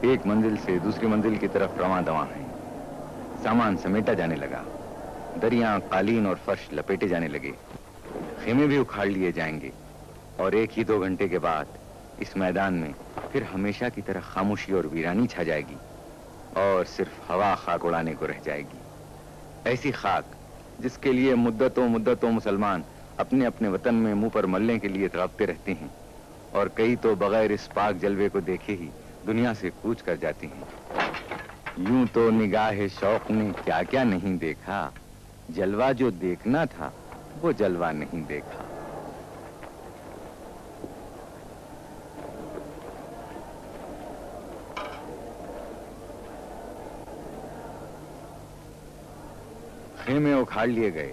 ایک منزل سے دوسری منزل کی طرف رواں دواں ہیں۔ سامان سمیٹا جانے لگا، دریاں، قالین اور فرش لپیٹے جانے لگے، خیمے بھی اکھاڑ لیے جائیں گے، اور 1-2 گھنٹے کے بعد اس میدان میں پھر ہمیشہ کی طرح خاموشی اور ویرانی چھا جائے گی، اور صرف ہوا خاک اڑانے کو رہ جائے گی۔ ایسی خاک جس کے لیے مدتوں مسلمان اپنے اپنے وطن میں منہ پر ملنے کے لیے تڑپتے رہتے ہیں، اور کئی تو بغیر اس پاک جلوے کو دیکھے ہی دنیا سے کوچ کر جاتے ہیں۔ یوں تو نگاہ شوق نے کیا کیا نہیں دیکھا، جلوہ جو دیکھنا تھا وہ جلوہ نہیں دیکھا۔ خیمے اکھاڑ لیے گئے،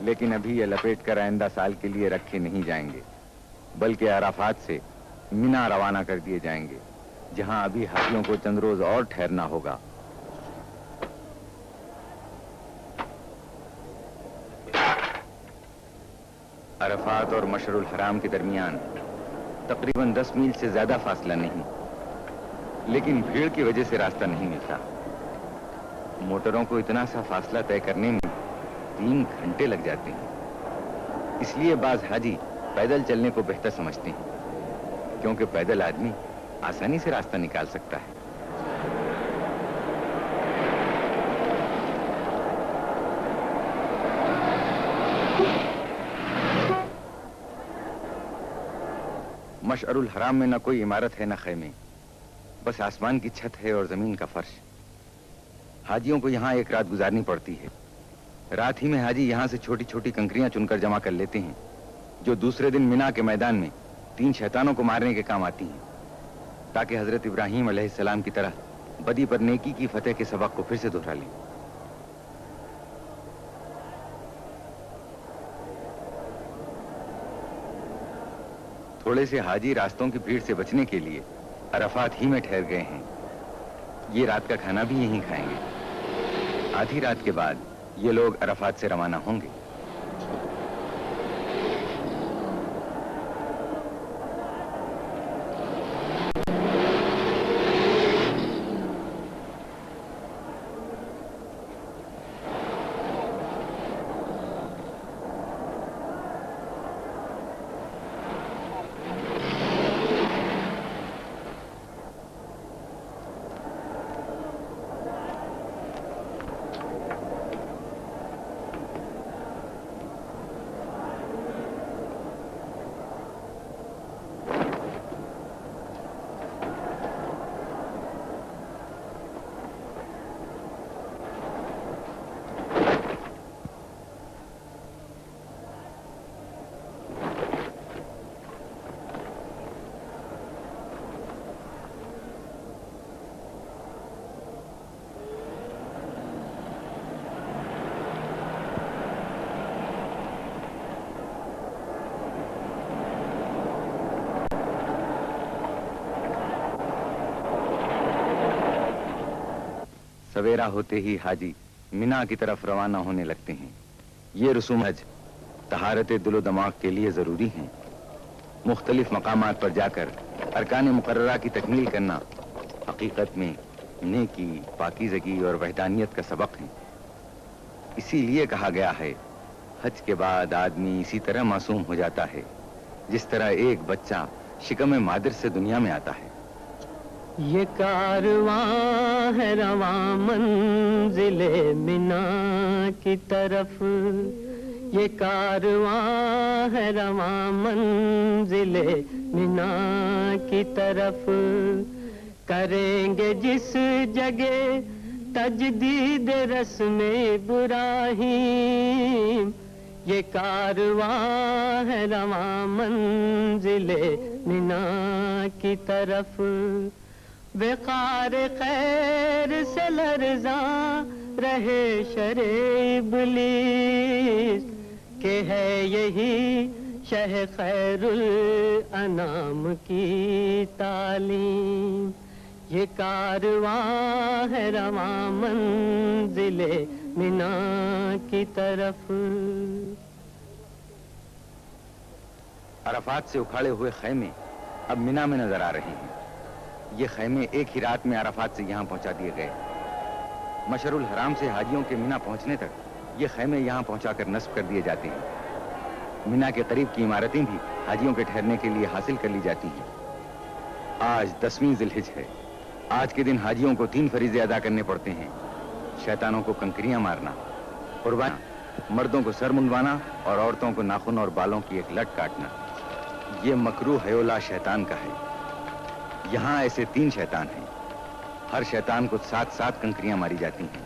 لیکن ابھی یہ لپیٹ کر آئندہ سال کے لیے رکھے نہیں جائیں گے، بلکہ عرفات سے منا روانہ کر دیے جائیں گے، جہاں ابھی حاجیوں کو چند روز اور ٹھہرنا ہوگا۔ عرفات اور مشعر الحرام کے درمیان تقریباً 10 میل سے زیادہ فاصلہ نہیں، لیکن بھیڑ کی وجہ سے راستہ نہیں ملتا۔ موٹروں کو اتنا سا فاصلہ طے کرنے میں 3 گھنٹے لگ جاتے ہیں۔ اس لیے بعض حاجی پیدل چلنے کو بہتر سمجھتے ہیں، کیونکہ پیدل آدمی آسانی سے راستہ نکال سکتا ہے۔ مشعر الحرام میں نہ کوئی عمارت ہے نہ خیمے، بس آسمان کی چھت ہے اور زمین کا فرش۔ حاجیوں کو یہاں ایک رات گزارنی پڑتی ہے۔ رات ہی میں حاجی یہاں سے چھوٹی چھوٹی کنکریاں چن کر جمع کر لیتے ہیں، جو دوسرے دن مینا کے میدان میں 3 شیطانوں کو مارنے کے کام آتی ہیں، تاکہ حضرت ابراہیم علیہ السلام کی طرح بدی پر نیکی کی فتح کے سبق کو پھر سے دہرا لیں۔ تھوڑے سے حاجی راستوں کی بھیڑ سے بچنے کے لیے عرفات ہی میں ٹھہر گئے ہیں۔ یہ رات کا کھانا بھی یہیں کھائیں گے۔ آدھی رات کے بعد یہ لوگ عرفات سے روانہ ہوں گے۔ سویرا ہوتے ہی حاجی مینا کی طرف روانہ ہونے لگتے ہیں۔ یہ رسوم حج طہارت دل و دماغ کے لیے ضروری ہیں۔ مختلف مقامات پر جا کر ارکان مقررہ کی تکمیل کرنا حقیقت میں نیکی، پاکیزگی اور وحدانیت کا سبق ہے۔ اسی لیے کہا گیا ہے، حج کے بعد آدمی اسی طرح معصوم ہو جاتا ہے جس طرح ایک بچہ شکم مادر سے دنیا میں آتا ہے۔ یہ کارواں ہے رواں منزل مینا کی طرف، یہ کارواں ہے رواں منزل مینا کی طرف، کریں گے جس جگہ تجدید رسم ابراہیم، یہ کارواں ہے رواں منزل مینا کی طرف، وقار خیر سے لرزاں رہے شر ابلیس، کہ ہے یہی شہ خیر الانام کی تعلیم، یہ کارواں ہے رواں منزل مینا کی طرف۔ عرفات سے اکھاڑے ہوئے خیمے اب مینا میں نظر آ رہے ہیں۔ یہ خیمے ایک ہی رات میں عرفات سے یہاں پہنچا دیے گئے۔ مشعر الحرام سے حاجیوں کے مینا پہنچنے تک یہ خیمے یہاں پہنچا کر نصب کر دیے جاتے ہیں۔ مینا کے قریب کی عمارتیں بھی حاجیوں کے ٹھہرنے کے لیے حاصل کر لی جاتی ہیں۔ آج 10ویں ذی الحجہ ہے۔ آج کے دن حاجیوں کو 3 فریضے ادا کرنے پڑتے ہیں: شیطانوں کو کنکریاں مارنا، قربانی، مردوں کو سر منڈوانا اور عورتوں کو ناخن اور بالوں کی ایک لٹ کاٹنا۔ یہ مکروہ حیولہ شیطان کا ہے۔ یہاں ایسے 3 شیطان ہیں۔ ہر شیطان کو 7 کنکریاں ماری جاتی ہیں۔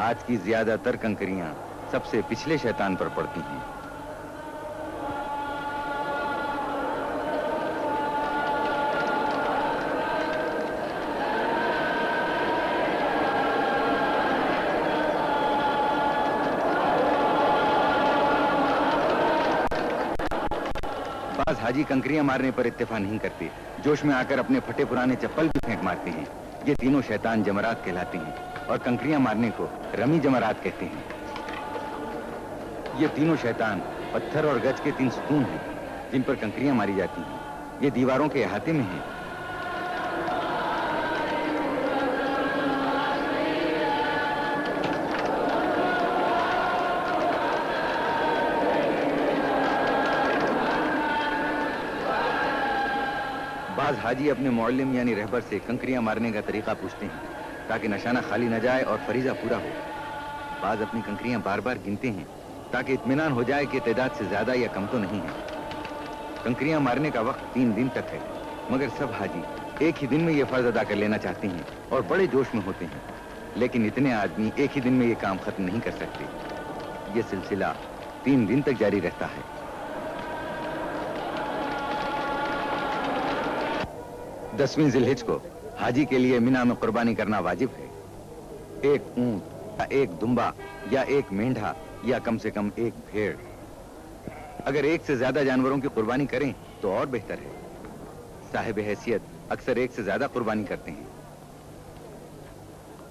آج کی زیادہ تر کنکریاں سب سے پچھلے شیطان پر پڑتی ہیں۔ بعض حاجی کنکریاں مارنے پر اتفاق نہیں کرتے، جوش میں آ کر اپنے پھٹے پرانے چپل بھی پھینک مارتے ہیں۔ یہ تینوں شیطان جمرات کہلاتے ہیں اور کنکریاں مارنے کو رمی جمرات کہتے ہیں۔ یہ تینوں شیطان پتھر اور گچ کے 3 ستون ہیں جن پر کنکریاں ماری جاتی ہیں۔ یہ دیواروں کے احاطے میں ہیں۔ بعض حاجی اپنے معلم یعنی رہبر سے کنکریاں مارنے کا طریقہ پوچھتے ہیں تاکہ نشانہ خالی نہ جائے اور فریضہ پورا ہو۔ بعض اپنی کنکریاں بار بار گنتے ہیں تاکہ اطمینان ہو جائے کہ تعداد سے زیادہ یا کم تو نہیں ہے۔ کنکریاں مارنے کا وقت 3 دن تک ہے، مگر سب حاجی ایک ہی دن میں یہ فرض ادا کر لینا چاہتے ہیں اور بڑے جوش میں ہوتے ہیں، لیکن اتنے آدمی ایک ہی دن میں یہ کام ختم نہیں کر سکتے۔ یہ سلسلہ 3 دن تک جاری رہتا ہے۔ 10ویں ذی الحجہ کو حاجی کے لیے مینا میں قربانی کرنا واجب ہے۔ ایک اونٹ یا ایک دمبا یا ایک مینڈھا یا کم سے کم ایک بھیڑ۔ اگر ایک سے زیادہ جانوروں کی قربانی کریں تو اور بہتر ہے۔ صاحب حیثیت اکثر ایک سے زیادہ قربانی کرتے ہیں۔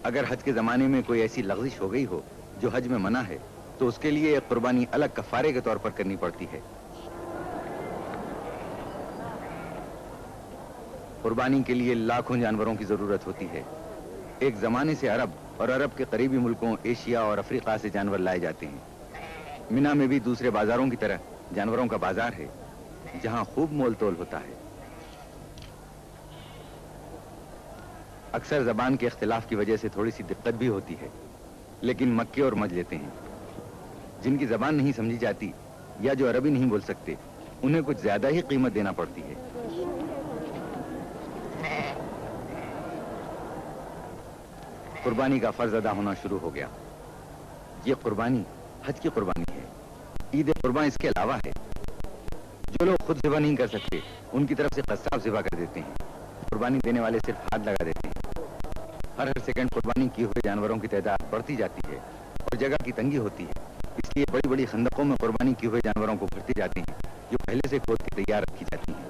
اگر حج کے زمانے میں کوئی ایسی لغزش ہو گئی ہو جو حج میں منع ہے تو اس کے لیے ایک قربانی الگ کفارے کے طور پر کرنی پڑتی ہے۔ قربانی کے لیے لاکھوں جانوروں کی ضرورت ہوتی ہے۔ ایک زمانے سے عرب اور عرب کے قریبی ملکوں ایشیا اور افریقہ سے جانور لائے جاتے ہیں۔ مینا میں بھی دوسرے بازاروں کی طرح جانوروں کا بازار ہے جہاں خوب مول تول ہوتا ہے۔ اکثر زبان کے اختلاف کی وجہ سے تھوڑی سی دقت بھی ہوتی ہے، لیکن مکے اور مج لیتے ہیں۔ جن کی زبان نہیں سمجھی جاتی یا جو عربی نہیں بول سکتے انہیں کچھ زیادہ ہی قیمت دینا پڑتی ہے۔ قربانی کا فرض ادا ہونا شروع ہو گیا۔ یہ قربانی حج کی قربانی ہے۔ عید قربان اس کے علاوہ ہے۔ جو لوگ خود ذبح نہیں کر سکتے ان کی طرف سے قصاب ذبح کر دیتے ہیں۔ قربانی دینے والے صرف ہاتھ لگا دیتے ہیں۔ ہر سیکنڈ قربانی کیے ہوئے جانوروں کی تعداد بڑھتی جاتی ہے اور جگہ کی تنگی ہوتی ہے، اس لیے بڑی بڑی خندقوں میں قربانی کیے ہوئے جانوروں کو بھرتے جاتے ہیں جو پہلے سے کھود کے تیار رکھی جاتی ہیں۔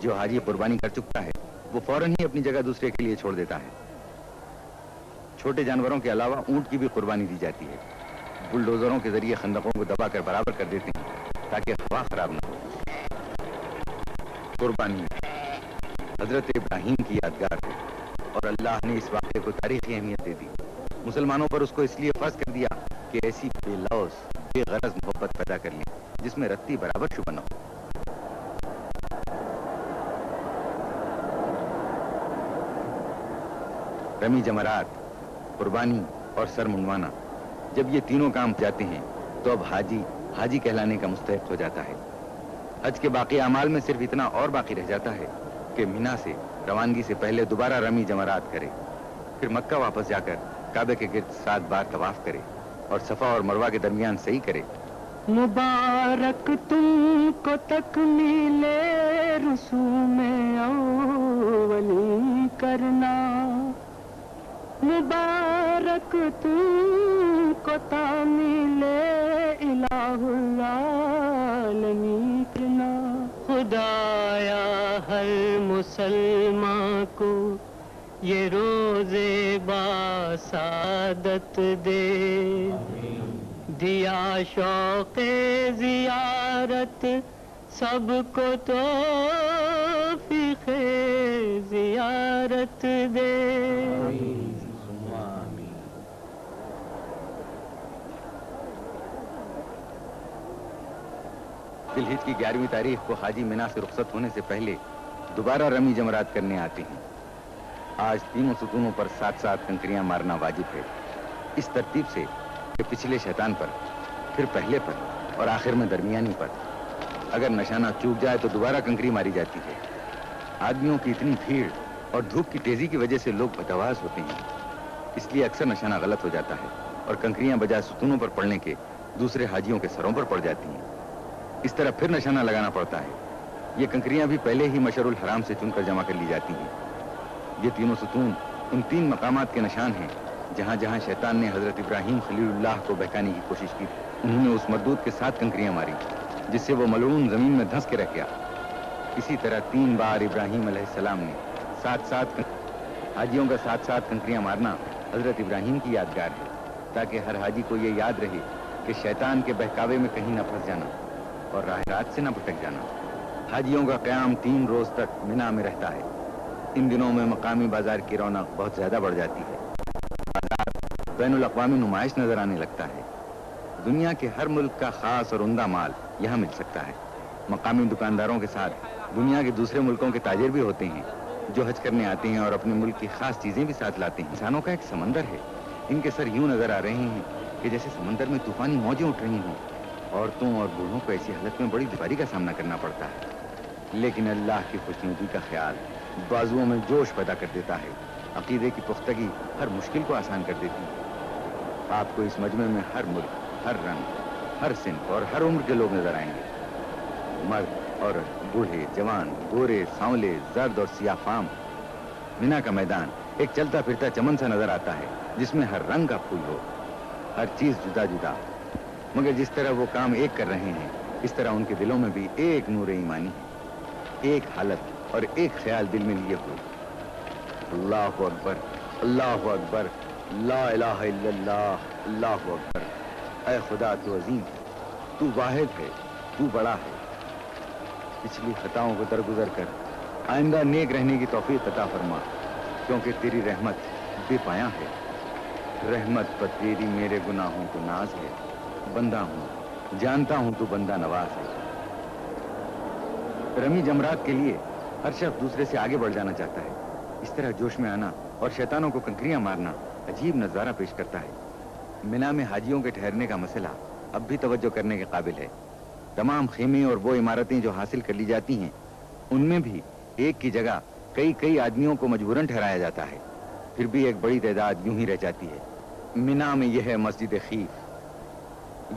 جو حاجی قربانی کر چکا ہے وہ فوراً ہی اپنی جگہ دوسرے کے لیے چھوڑ دیتا ہے۔ چھوٹے جانوروں کے علاوہ اونٹ کی بھی قربانی دی جاتی ہے۔ بلڈوزروں کے ذریعے خندقوں کو دبا کر برابر کر دیتے ہیں تاکہ ہوا خراب نہ ہو۔ قربانی حضرت ابراہیم کی یادگار ہے اور اللہ نے اس واقعے کو تاریخی اہمیت دے دی۔ مسلمانوں پر اس کو اس لیے فرض کر دیا کہ ایسی بے لوث بے غرض محبت پیدا کر لیں جس میں رتی برابر شبہ نہ ہو۔ رمی جمرات، قربانی اور سر منڈوانا، جب یہ تینوں کام جاتے ہیں تو اب حاجی کہلانے کا مستحق ہو جاتا ہے۔ حج کے باقی اعمال میں صرف اتنا اور باقی رہ جاتا ہے کہ مینا سے روانگی سے پہلے دوبارہ رمی جمرات کرے، پھر مکہ واپس جا کر کعبے کے گرد 7 بار طواف کرے اور صفا اور مروہ کے درمیان صحیح کرے۔ مبارک تم کو تکمیل رسوم اولی کرنا، مبارک تم کو تعمیل الہ العالمین کرنا۔ خدایا ہر مسلمان کو یہ روزے باسعادت دے، دیا شوق زیارت سب کو توفیق زیارت دے۔ ذی الحجہ کی 11ویں تاریخ کو حاجی منا سے رخصت ہونے سے پہلے دوبارہ رمی جمرات کرنے آتے ہیں۔ آج تینوں ستونوں پر 7 کنکریاں مارنا واجب ہے، اس ترتیب سے کہ پچھلے شیطان پر، پھر پہلے پر اور آخر میں درمیانی پر۔ اگر نشانہ چوک جائے تو دوبارہ کنکری ماری جاتی ہے۔ آدمیوں کی اتنی بھیڑ اور دھوپ کی تیزی کی وجہ سے لوگ بتواز ہوتے ہیں، اس لیے اکثر نشانہ غلط ہو جاتا ہے اور کنکریاں بجائے ستونوں پر پڑنے کے دوسرے حاجیوں کے سروں پر پڑ جاتی ہیں۔ اس طرح پھر نشانہ لگانا پڑتا ہے۔ یہ کنکریاں بھی پہلے ہی مشعر الحرام سے چن کر جمع کر لی جاتی ہیں۔ یہ تینوں ستون ان 3 مقامات کے نشان ہیں جہاں جہاں شیطان نے حضرت ابراہیم خلیل اللہ کو بہکانے کی کوشش کی تھی۔ انہوں نے اس مردود کے 7 کنکریاں ماری جس سے وہ ملعون زمین میں دھنس کے رہ گیا۔ اسی طرح 3 بار ابراہیم علیہ السلام نے 7 حاجیوں کا 7 کنکریاں مارنا حضرت ابراہیم کی یادگار ہے، تاکہ ہر حاجی کو یہ یاد رہے کہ شیطان کے بہکاوے میں کہیں نہ پھنس جانا اور راہ رات سے نہ بھٹک جانا۔ حاجیوں کا قیام 3 روز تک منا میں رہتا ہے۔ ان دنوں میں مقامی بازار کی رونق بہت زیادہ بڑھ جاتی ہے۔ بازار بین الاقوامی نمائش نظر آنے لگتا ہے۔ دنیا کے ہر ملک کا خاص اور عمدہ مال یہاں مل سکتا ہے۔ مقامی دکانداروں کے ساتھ دنیا کے دوسرے ملکوں کے تاجر بھی ہوتے ہیں جو حج کرنے آتے ہیں اور اپنے ملک کی خاص چیزیں بھی ساتھ لاتے ہیں۔ انسانوں کا ایک سمندر ہے، ان کے سر یوں نظر آ رہے ہیں کہ جیسے سمندر میں طوفانی موجیں اٹھ رہی ہوں۔ عورتوں اور بوڑھوں کو ایسی حالت میں بڑی دشواری کا سامنا کرنا پڑتا ہے، لیکن اللہ کی خوشنودی کا خیال بازوؤں میں جوش پیدا کر دیتا ہے۔ عقیدے کی پختگی ہر مشکل کو آسان کر دیتی ہے۔ آپ کو اس مجمع میں ہر ملک، ہر رنگ، ہر صنف اور ہر عمر کے لوگ نظر آئیں گے۔ مرد، عورت، بوڑھے، جوان، گورے، سانولے، زرد اور سیاہ فام۔ منا کا میدان ایک چلتا پھرتا چمن سا نظر آتا ہے جس میں ہر رنگ کا پھول ہو، ہر چیز جدا جدا، مگر جس طرح وہ کام ایک کر رہے ہیں اس طرح ان کے دلوں میں بھی ایک نور ایمانی ہے، ایک حالت اور ایک خیال دل میں لیے ہوئے۔ اللہ اکبر، اللہ اکبر، لا الہ الا اللہ، اللہ اکبر۔ اے خدا تو عظیم ہے، تو واحد ہے، تو بڑا ہے۔ پچھلی خطاؤں کو درگزر کر آئندہ نیک رہنے کی توفیق عطا فرما، کیونکہ تیری رحمت بے پایاں ہے۔ رحمت پر تیری میرے گناہوں کو ناز ہے۔ بندہ ہوں، جانتا ہوں تو بندہ نواز ہے۔ رمی جمرات کے لیے ہر شخص دوسرے سے آگے بڑھ جانا چاہتا ہے۔ اس طرح جوش میں آنا اور شیطانوں کو کنکریاں مارنا عجیب نظارہ پیش کرتا ہے۔ منا میں حاجیوں کے ٹھہرنے کا مسئلہ اب بھی توجہ کرنے کے قابل ہے۔ تمام خیمے اور وہ عمارتیں جو حاصل کر لی جاتی ہیں ان میں بھی ایک کی جگہ کئی آدمیوں کو مجبوراً ٹھہرایا جاتا ہے، پھر بھی ایک بڑی تعداد یوں ہی رہ جاتی ہے۔ منا میں یہ ہے مسجد خیف،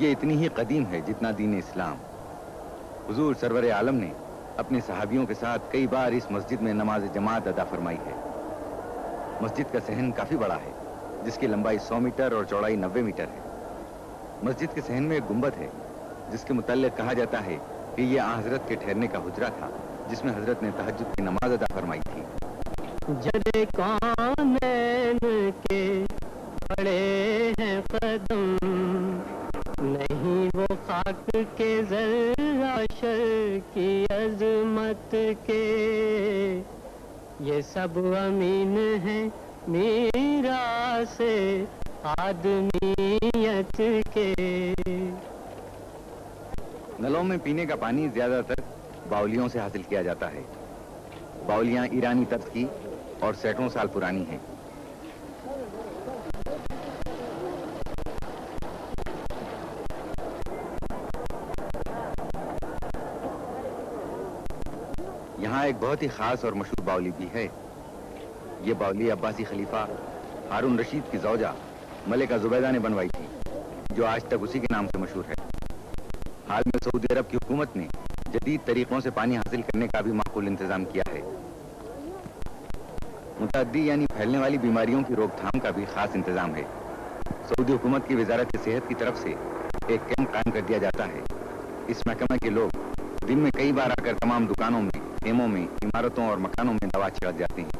یہ اتنی ہی قدیم ہے جتنا دین اسلام۔ حضور سرور عالم نے اپنے صحابیوں کے ساتھ کئی بار اس مسجد میں نماز جماعت ادا فرمائی ہے۔ مسجد کا صحن کافی بڑا ہے جس کی لمبائی 100 میٹر اور چوڑائی 90 میٹر ہے۔ مسجد کے صحن میں ایک گنبد ہے جس کے متعلق کہا جاتا ہے کہ یہ آن حضرت کے ٹھہرنے کا حجرہ تھا جس میں حضرت نے تہجد کی نماز ادا فرمائی تھی۔ جڑے کونین کے بڑے ہیں قدم، نہیں وہ خاک کے ذرہ شر کی عظمت کے، یہ سب امین ہیں میراث آدمیت کے۔ نلوں میں پینے کا پانی زیادہ تر باولیوں سے حاصل کیا جاتا ہے۔ باولیاں ایرانی طرز کی اور سینکڑوں سال پرانی ہیں۔ یہاں ایک بہت ہی خاص اور مشہور باولی بھی ہے۔ یہ باولی عباسی خلیفہ ہارون رشید کی زوجہ ملکہ زبیدہ نے بنوائی تھی، جو آج تک اسی کے نام سے مشہور ہے۔ حال میں سعودی عرب کی حکومت نے جدید طریقوں سے پانی حاصل کرنے کا بھی معقول انتظام کیا ہے۔ متعدی یعنی پھیلنے والی بیماریوں کی روک تھام کا بھی خاص انتظام ہے۔ سعودی حکومت کی وزارت صحت کی طرف سے ایک کیمپ قائم کر دیا جاتا ہے۔ اس محکمہ کے لوگ دن میں کئی بار آ کر تمام دکانوں میں، خیموں میں، عمارتوں اور مکانوں میں دوا چھڑک جاتے ہیں۔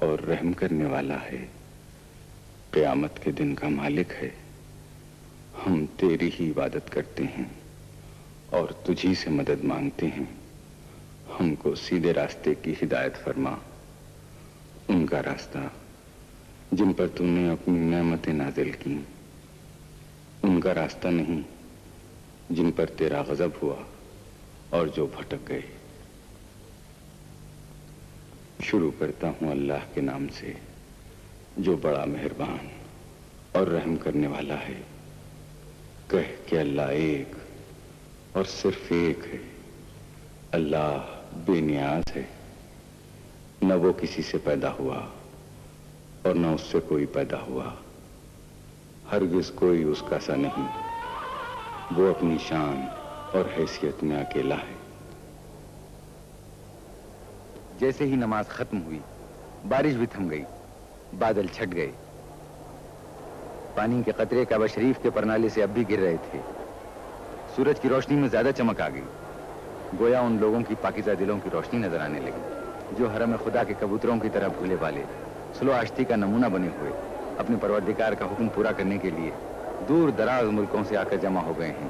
اور رحم کرنے والا ہے، قیامت کے دن کا مالک ہے۔ ہم تیری ہی عبادت کرتے ہیں اور تجھی سے مدد مانگتے ہیں۔ ہم کو سیدھے راستے کی ہدایت فرما، ان کا راستہ جن پر تم نے اپنی نعمتیں نازل کی، ان کا راستہ نہیں جن پر تیرا غضب ہوا اور جو بھٹک گئے۔ شروع کرتا ہوں اللہ کے نام سے جو بڑا مہربان اور رحم کرنے والا ہے۔ کہہ کہ اللہ ایک اور صرف ایک ہے۔ اللہ بے نیاز ہے، نہ وہ کسی سے پیدا ہوا اور نہ اس سے کوئی پیدا ہوا، ہرگز کوئی اس کا سا نہیں، وہ اپنی شان اور حیثیت میں اکیلا ہے۔ جیسے ہی نماز ختم ہوئی بارش بھی تھم گئی، بادل چھٹ گئے، پانی کے قطرے کعبہ شریف کے پرنالے سے اب بھی گر رہے تھے۔ سورج کی روشنی میں زیادہ چمک آ گئی، گویا ان لوگوں کی پاکیزہ دلوں کی روشنی نظر آنے لگی جو حرم خدا کے کبوتروں کی طرح بھولے والے، سلو آشتی کا نمونہ بنے ہوئے اپنے پروردگار کا حکم پورا کرنے کے لیے دور دراز ملکوں سے آ کر جمع ہو گئے ہیں۔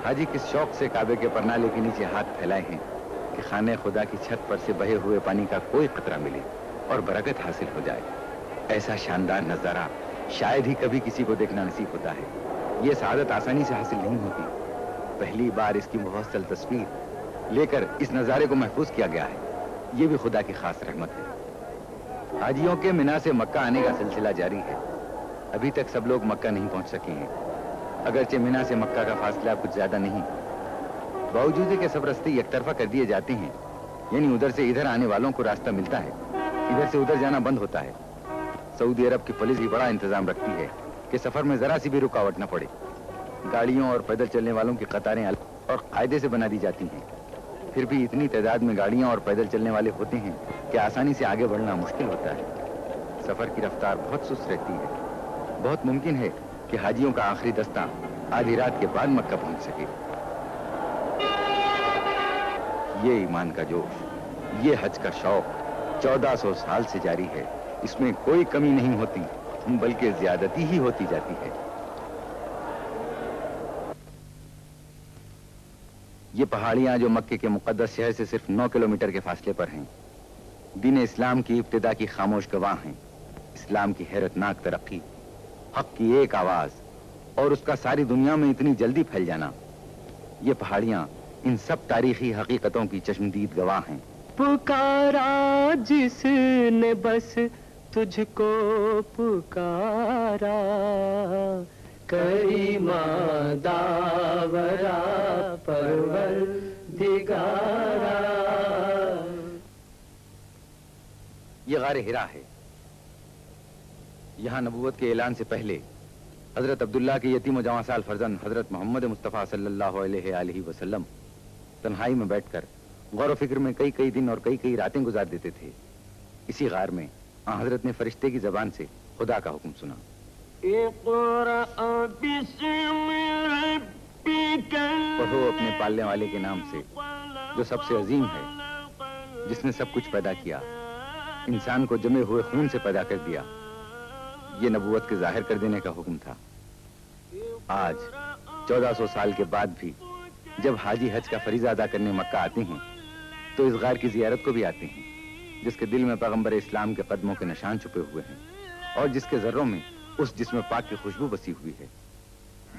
حاجی کس شوق سے کعبے کے پرنالے کے نیچے ہاتھ پھیلائے ہیں کہ خانہ خدا کی چھت پر سے بہے ہوئے پانی کا کوئی قطرہ ملے اور برکت حاصل ہو جائے۔ ایسا شاندار نظارہ شاید ہی کبھی کسی کو دیکھنا نصیب ہوتا ہے۔ یہ سعادت آسانی سے حاصل نہیں ہوتی، پہلی بار اس کی مفصل تصویر لے کر اس نظارے کو محفوظ کیا گیا ہے۔ یہ بھی خدا کی خاص رحمت ہے۔ حاجیوں کے منا سے مکہ آنے کا سلسلہ جاری ہے، ابھی تک سب لوگ مکہ نہیں پہنچ سکے ہیں، اگرچہ منا سے مکہ کا فاصلہ کچھ زیادہ نہیں، باوجود کہ سب راستے یک طرفہ کر دیے جاتے ہیں، یعنی ادھر سے ادھر آنے والوں کو راستہ ملتا ہے، ادھر سے ادھر جانا بند ہوتا ہے۔ سعودی عرب کی پولیس بھی بڑا انتظام رکھتی ہے کہ سفر میں ذرا سی بھی رکاوٹ نہ پڑے۔ گاڑیوں اور پیدل چلنے والوں کی قطاریں الگ اور قاعدے سے بنا دی جاتی ہیں، پھر بھی اتنی تعداد میں گاڑیاں اور پیدل چلنے والے ہوتے ہیں کہ آسانی سے آگے بڑھنا مشکل ہوتا ہے۔ سفر کی رفتار بہت سست رہتی ہے، بہت ممکن ہے کہ حاجیوں کا آخری دستہ آدھی رات کے بعد مکہ پہنچ سکے۔ یہ ایمان کا جوش، یہ حج کا شوق 1400 سال سے جاری ہے، اس میں کوئی کمی نہیں ہوتی بلکہ زیادتی ہی ہوتی جاتی ہے۔ یہ پہاڑیاں جو مکے کے مقدس شہر سے صرف 9 کلومیٹر کے فاصلے پر ہیں، دین اسلام کی ابتدا کی خاموش گواہ ہیں۔ اسلام کی حیرت ناک ترقی، حق کی ایک آواز اور اس کا ساری دنیا میں اتنی جلدی پھیل جانا، یہ پہاڑیاں ان سب تاریخی حقیقتوں کی چشمدید گواہ ہیں۔ پکارا جس نے بس تجھ کو پکارا، کریما داورا پروردگارا۔ یہ غار ہرا ہے، یہاں نبوت کے اعلان سے پہلے حضرت عبداللہ کے یتیم و جواں سال فرزند حضرت محمد مصطفیٰ صلی اللہ علیہ وآلہ وسلم تنہائی میں بیٹھ کر غور و فکر میں کئی دن اور کئی راتیں گزار دیتے تھے۔ اسی غار میں حضرت نے فرشتے کی زبان سے خدا کا حکم سنا، پڑھو اپنے پالنے والے کے نام سے جو سب سے عظیم ہے، جس نے سب کچھ پیدا کیا، انسان کو جمے ہوئے خون سے پیدا کر دیا۔ یہ نبوت کے ظاہر کر دینے کا حکم تھا۔ آج 1400 سال کے بعد بھی جب حاجی حج کا فریضہ ادا کرنے مکہ آتے ہیں تو اس غار کی زیارت کو بھی آتے ہیں، جس کے دل میں پیغمبر اسلام کے قدموں کے نشان چھپے ہوئے ہیں اور جس کے ذروں میں اس جسم پاک کی خوشبو بسی ہوئی ہے۔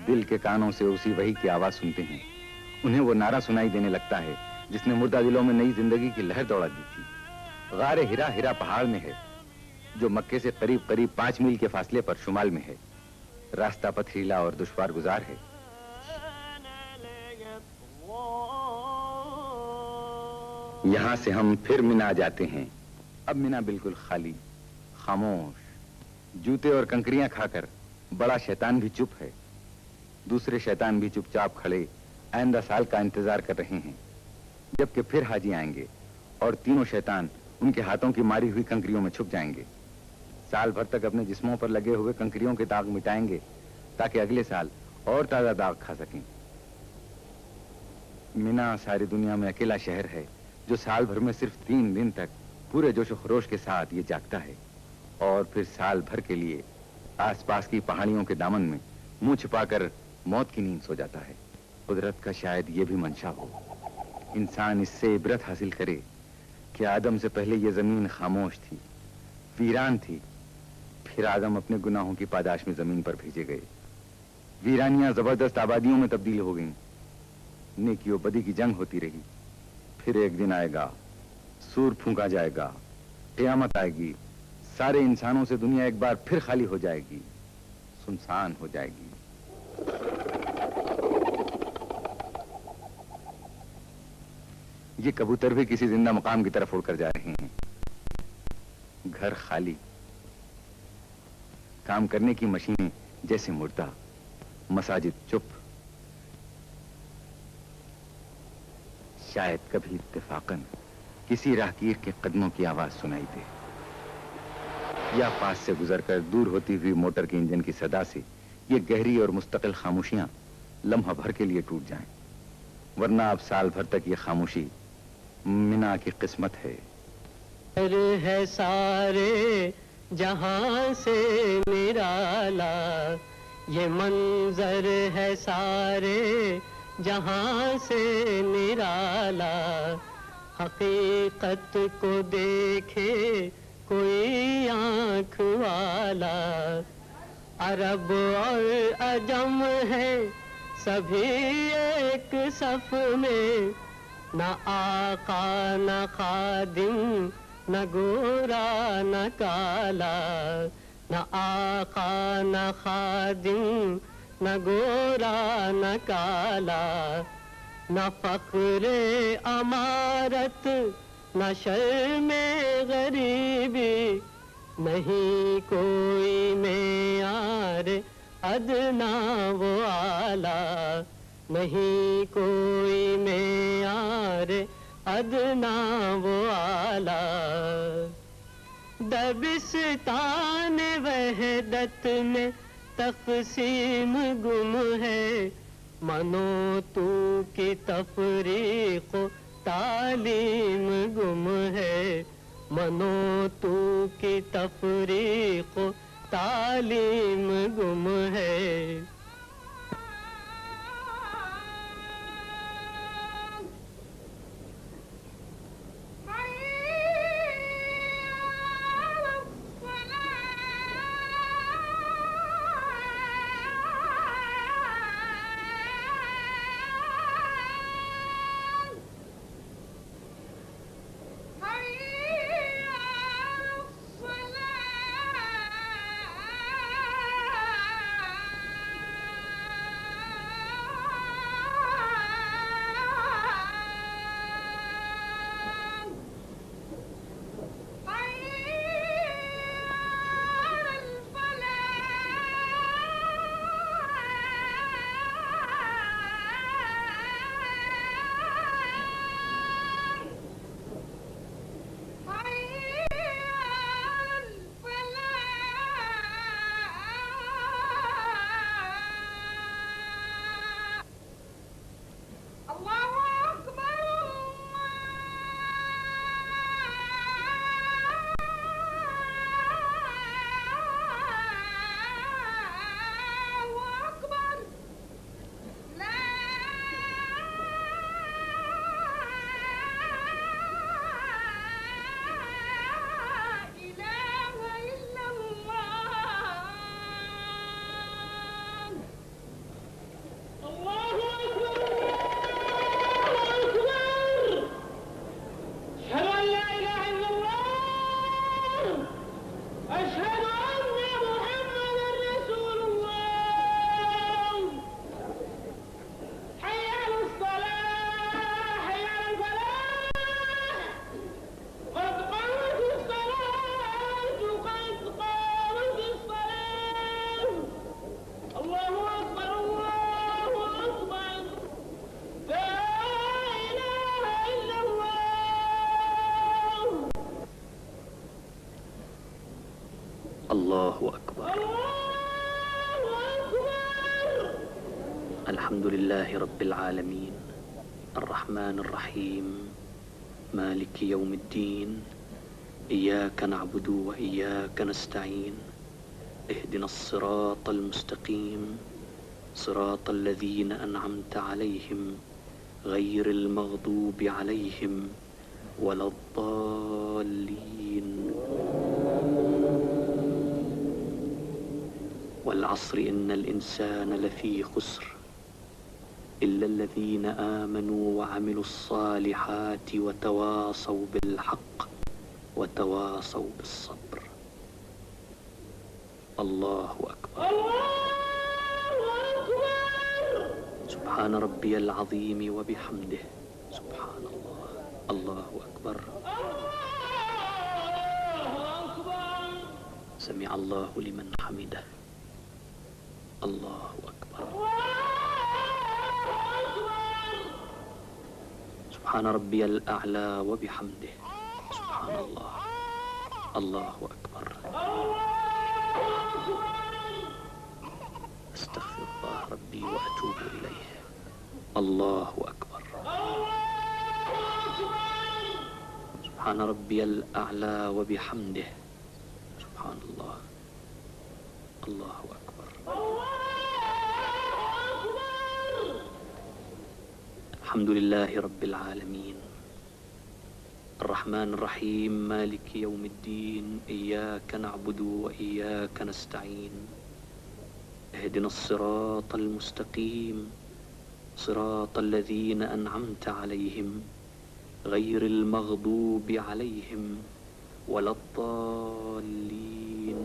دل کے کانوں سے اسی وحی کی آواز سنتے ہیں، انہیں وہ نعرہ سنائی دینے لگتا ہے جس نے مردہ دلوں میں نئی زندگی کی لہر دوڑا دی تھی۔ غار ہرا پہاڑ میں ہے جو مکے سے قریب 5 میل کے فاصلے پر شمال میں ہے۔ راستہ پتھریلا اور دشوار گزار ہے۔ یہاں سے ہم پھر منا جاتے ہیں۔ اب منا بالکل خالی، خاموش، جوتے اور کنکریاں کھا کر بڑا شیطان بھی چپ ہے، دوسرے شیطان بھی چپ چاپ کھڑے آئندہ سال کا انتظار کر رہے ہیں جبکہ پھر حاجی آئیں گے اور تینوں شیطان ان کے ہاتھوں کی ماری ہوئی کنکریوں میں چھپ جائیں گے۔ سال بھر تک اپنے جسموں پر لگے ہوئے کنکریوں کے داغ مٹائیں گے تاکہ اگلے سال اور تازہ داغ کھا سکیں۔ مینا ساری دنیا میں اکیلا شہر ہے جو سال بھر میں صرف 3 دن تک پورے جوش و خروش کے ساتھ یہ جاگتا ہے اور پھر سال بھر کے لیے آس پاس کی پہاڑیوں کے دامن میں منہ چھپا کر موت کی نیند سو جاتا ہے۔ قدرت کا شاید یہ بھی منشا ہو، انسان اس سے عبرت حاصل کرے کہ آدم سے پہلے یہ زمین خاموش تھی، ویران تھی، پھر آدم اپنے گناہوں کی پاداش میں زمین پر بھیجے گئے۔ ویرانیاں زبردست آبادیوں میں تبدیل ہو گئیں، نیکی و بدی کی جنگ ہوتی رہی۔ پھر ایک دن آئے گا، سور پھونکا جائے گا، قیامت آئے گی، سارے انسانوں سے دنیا ایک بار پھر خالی ہو جائے گی، سنسان ہو جائے گی۔ یہ کبوتر بھی کسی زندہ مقام کی طرف اڑ کر جا رہے ہیں۔ گھر خالی، کام کرنے کی مشینیں جیسے مردہ، مساجد چپ۔ شاید کبھی اتفاقاً کسی راہگیر کے قدموں کی آواز سنائی دے، یا پاس سے گزر کر دور ہوتی ہوئی موٹر کے انجن کی صدا سے یہ گہری اور مستقل خاموشیاں لمحہ بھر کے لیے ٹوٹ جائیں، ورنہ اب سال بھر تک یہ خاموشی مینا کی قسمت ہے۔ ہے سارے جہاں سے نرالا، یہ منظر ہے سارے جہاں سے نرالا، حقیقت کو دیکھے کوئی آنکھ والا، عرب اور عجم ہے سبھی ایک صف میں، نہ آقا نہ خادم نہ گورا نہ کالا، نہ آقا نہ خادم نہ گورا نہ کالا، نہ فخر امارت نہ شرم غریبی، نہیں کوئی معیار ادنا و اعلیٰ، نہیں کوئی معیار ادنا و اعلیٰ۔ دبستان وحدت میں تقسیم گم ہے، منو تو کی تفریق و تعلیم گم ہے، منو تو کی تفریق و تعلیم گم ہے۔ اللہ اکبر۔ الحمد لله رب العالمين الرحمن الرحيم مالك يوم الدين إياك نعبد وإياك نستعين اهدنا الصراط المستقيم صراط الذين أنعمت عليهم غير المغضوب عليهم ولا الضالين والعصر إن الإنسان لفي خسر إلا الذين آمنوا وعملوا الصالحات وتواصوا بالحق وتواصوا بالصبر. الله أكبر. سبحان ربي العظيم وبحمده سبحان الله. الله أكبر. سمع الله لمن حمده. الله أكبر. سبحان ربي الأعلى وبحمده سبحان الله. الله أكبر. أستغفر الله ربي وأتوب إليه. الله أكبر. سبحان ربي الأعلى وبحمده سبحان الله. الله أكبر. الحمد لله رب العالمين الرحمن الرحيم مالك يوم الدين إياك نعبد وإياك نستعين اهدنا الصراط المستقيم صراط الذين أنعمت عليهم غير المغضوب عليهم ولا الضالين.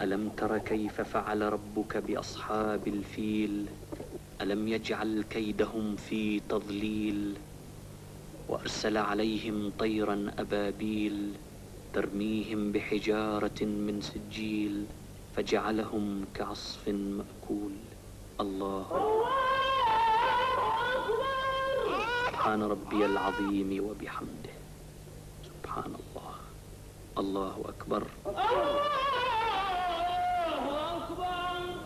ألم تر كيف فعل ربك بأصحاب الفيل ألم يجعل كيدهم في تضليل وأرسل عليهم طيرا أبابيل ترميهم بحجارة من سجيل فجعلهم كعصف مأكول. الله سبحان ربي العظيم وبحمده سبحان الله. الله أكبر.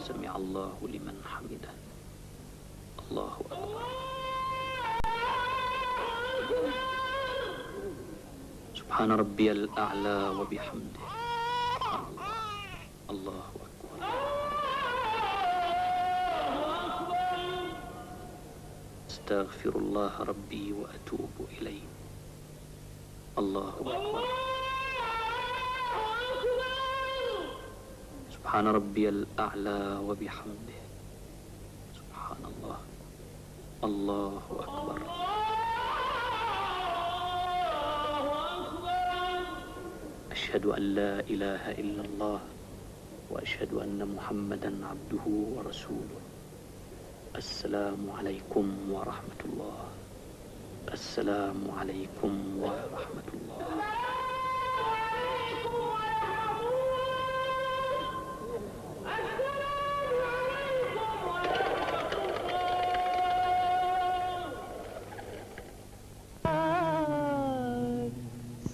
سمع الله لمن حمده. الله أكبر. سبحان ربي الأعلى وبحمده سبحان الله. الله أكبر. أستغفر الله ربي وأتوب إليه. الله أكبر. سبحان ربي الأعلى وبحمده سبحان الله. الله أكبر. أشهد أن لا إله إلا الله وأشهد أن محمدا عبده ورسوله. السلام عليكم ورحمة الله. السلام عليكم ورحمة الله.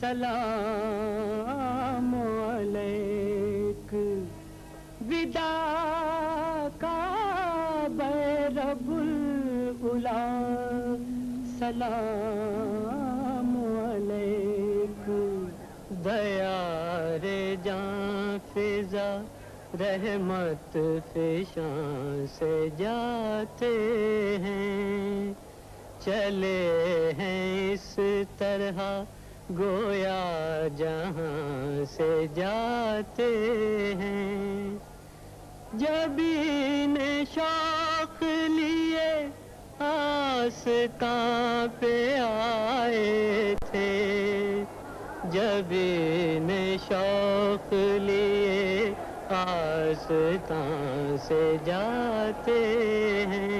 سلام علیک ودا کا رب العلا. سلام علیک دیار جاں فضا رحمت فشاں سے جاتے ہیں چلے ہیں اس طرح گویا جہاں سے جاتے ہیں. جب نے شوق لیے آستاں پہ آئے تھے. جب نے شوق لیے آستاں سے جاتے ہیں.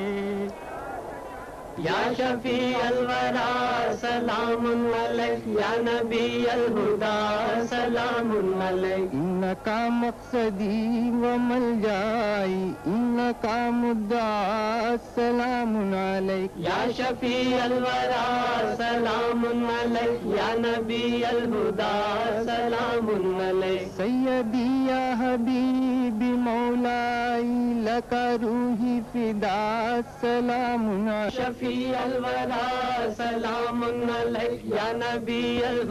یا شفیع الورا سلام علیک یا نبی الہدا سلام علیک. انکا مقصدی و ملجائی انکا مدعا سلام علیک. یا شفیع الورا سلام علیک یا نبی الہدا سلام علیک. سیدی یا حبیب لك روحي فداء سلام شفيع الورى سلام عليك يا نبي الهدى